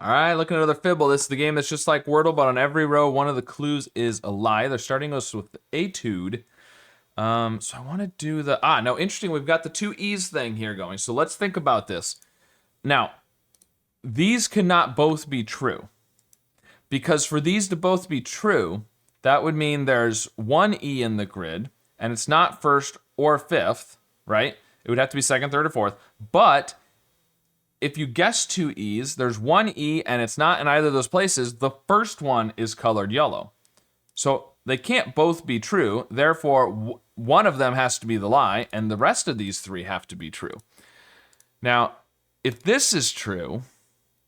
All right, look at another fibble. This is the game that's just like Wordle, but on every row, one of the clues is a lie. They're starting us with ETUDE. So I want to do the... no, interesting. We've got the two E's thing here going. So let's think about this. Now, these cannot both be true. Because for these to both be true, that would mean there's one E in the grid, and it's not first or fifth, right? It would have to be second, third, or fourth. But if you guess two E's, there's one E and it's not in either of those places, the first one is colored yellow. So they can't both be true. Therefore, one of them has to be the lie, and the rest of these three have to be true. Now, if this is true,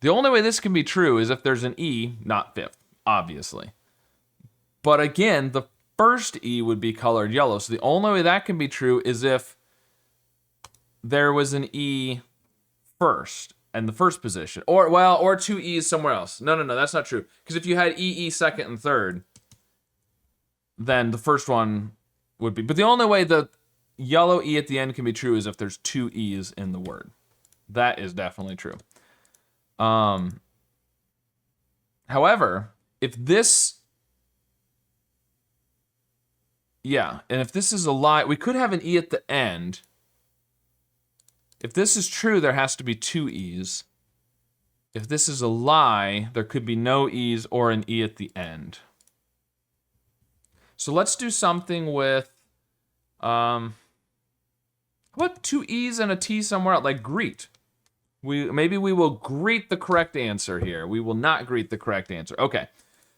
the only way this can be true is if there's an E, not fifth, obviously. But again, the first E would be colored yellow. So the only way that can be true is if there was an E first and the first position, or two E's somewhere else. No, that's not true. Because if you had EE second and third, then the first one would be. But the only way the yellow E at the end can be true is if there's two E's in the word. That is definitely true. However, if this, and if this is a lie, we could have an E at the end. If this is true, there has to be two E's. If this is a lie, there could be no E's or an E at the end. So let's do something with, how about two E's and a T somewhere else, like greet. Maybe we will greet the correct answer here. We will not greet the correct answer. Okay,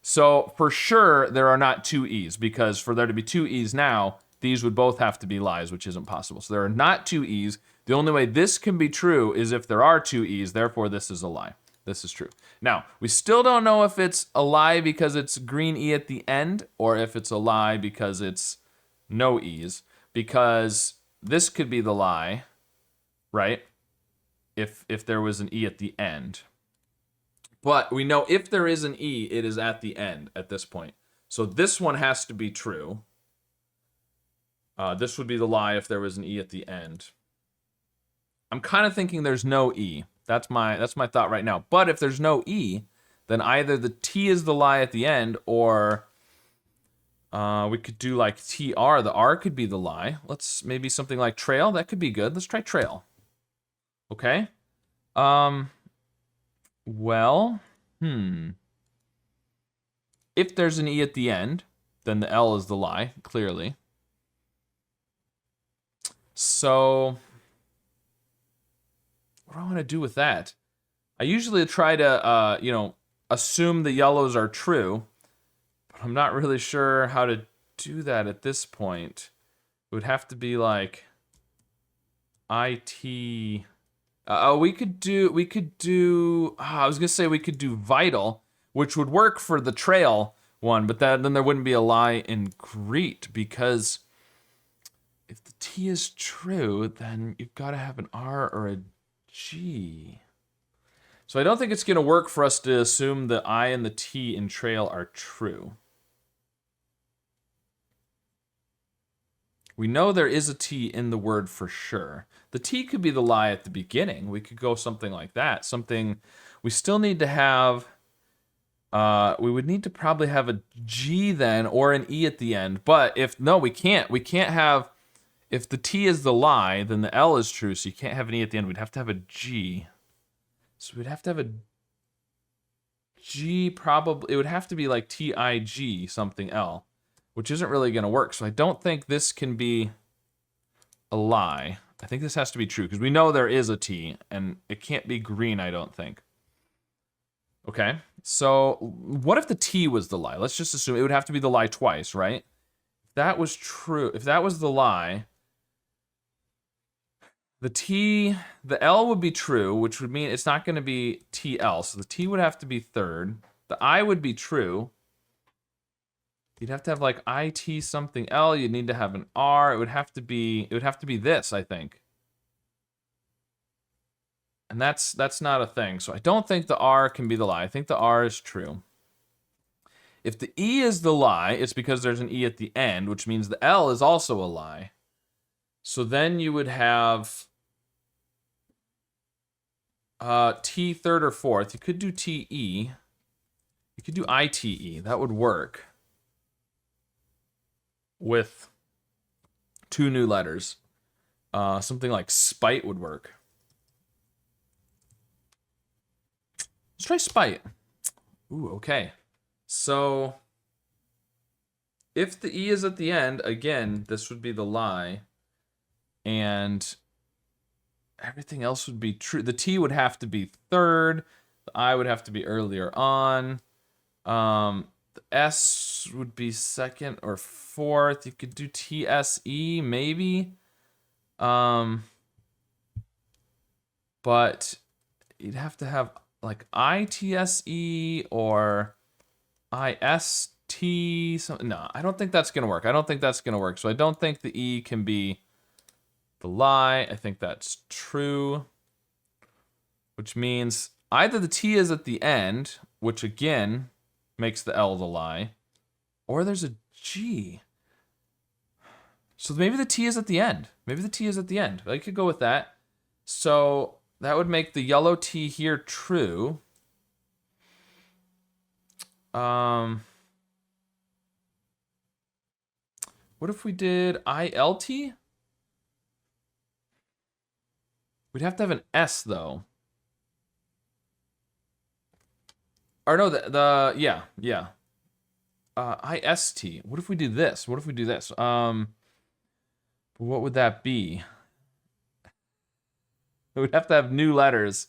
so for sure there are not two E's, because for there to be two E's now, these would both have to be lies, which isn't possible. So there are not two E's. The only way this can be true is if there are two E's, therefore this is a lie. This is true. Now, we still don't know if it's a lie because it's green E at the end, or if it's a lie because it's no E's, because this could be the lie, right? If there was an E at the end. But we know if there is an E, it is at the end at this point. So this one has to be true. This would be the lie if there was an E at the end. I'm kind of thinking there's no E. That's my thought right now. But if there's no E, then either the T is the lie at the end, or we could do like TR. The R could be the lie. Let's maybe something like trail. That could be good. Let's try trail. Okay. Well, if there's an E at the end, then the L is the lie, clearly. So what do I want to do with that? I usually try to, assume the yellows are true, but I'm not really sure how to do that at this point. It would have to be like IT. We could do. I was gonna say we could do vital, which would work for the trail one, but then there wouldn't be a lie in greet, because if the T is true, then you've got to have an R or a G. So I don't think it's gonna work for us to assume the I and the T in trail are true. We know there is a T in the word for sure. The T could be the lie at the beginning. We could go something like that. Something we still need to have. We would need to probably have a G then, or an E at the end. But we can't. We can't have, if the T is the lie, then the L is true, so you can't have an E at the end. We'd have to have a G. So we'd have to have a G, probably. It would have to be like TIG something L, which isn't really going to work. So I don't think this can be a lie. I think this has to be true, because we know there is a T, and it can't be green, I don't think. Okay, so what if the T was the lie? Let's just assume it would have to be the lie twice, right? If that was true, if that was the lie, the L would be true, which would mean it's not going to be TL. So the T would have to be third. The I would be true. You'd have to have like IT something L. You'd need to have an R. It would have to be this, I think. And that's not a thing. So I don't think the R can be the lie. I think the R is true. If the E is the lie, it's because there's an E at the end, which means the L is also a lie. So then you would have T third or fourth. You could do TE. You could do ITE. That would work. With 2 new letters. Something like spite would work. Let's try spite. Ooh, okay. So, if the E is at the end, again, this would be the lie. And everything else would be true. The T would have to be third. The I would have to be earlier on. The S would be second or fourth. You could do TSE, maybe. But you'd have to have like ITSE or IST. No, I don't think that's going to work. I don't think that's going to work. So I don't think the E can be the lie. I think that's true. Which means either the T is at the end, which again makes the L the lie, or there's a G. So maybe the T is at the end. Maybe the T is at the end. I could go with that. So that would make the yellow T here true. What if we did ILT? We'd have to have an S though. Or no, yeah. IST. What if we do this? What if we do this? What would that be? We'd have to have new letters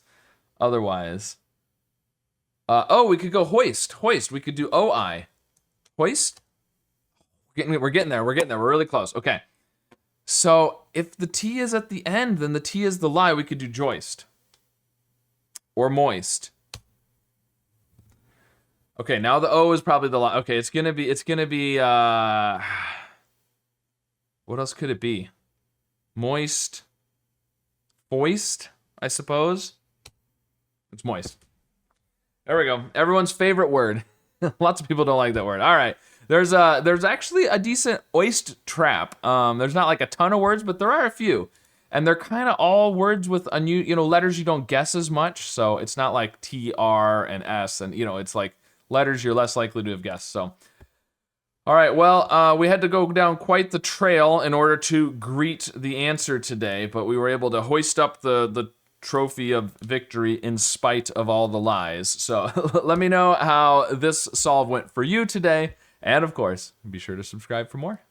otherwise. Oh, we could go hoist. Hoist. We could do OI. Hoist? We're getting there. We're really close. Okay. So if the T is at the end, then the T is the lie. We could do joist. Or moist. Okay, now the O is probably the lie. Okay, it's gonna be, what else could it be? Moist. Foist, I suppose. It's moist. There we go. Everyone's favorite word. Lots of people don't like that word. All right. There's actually a decent oist trap. There's not like a ton of words, but there are a few. And they're kind of all words with a new, letters you don't guess as much. So it's not like T, R, and S. And, it's like letters you're less likely to have guessed. So, all right. Well, we had to go down quite the trail in order to greet the answer today. But we were able to hoist up the trophy of victory in spite of all the lies. So let me know how this solve went for you today. And of course, be sure to subscribe for more.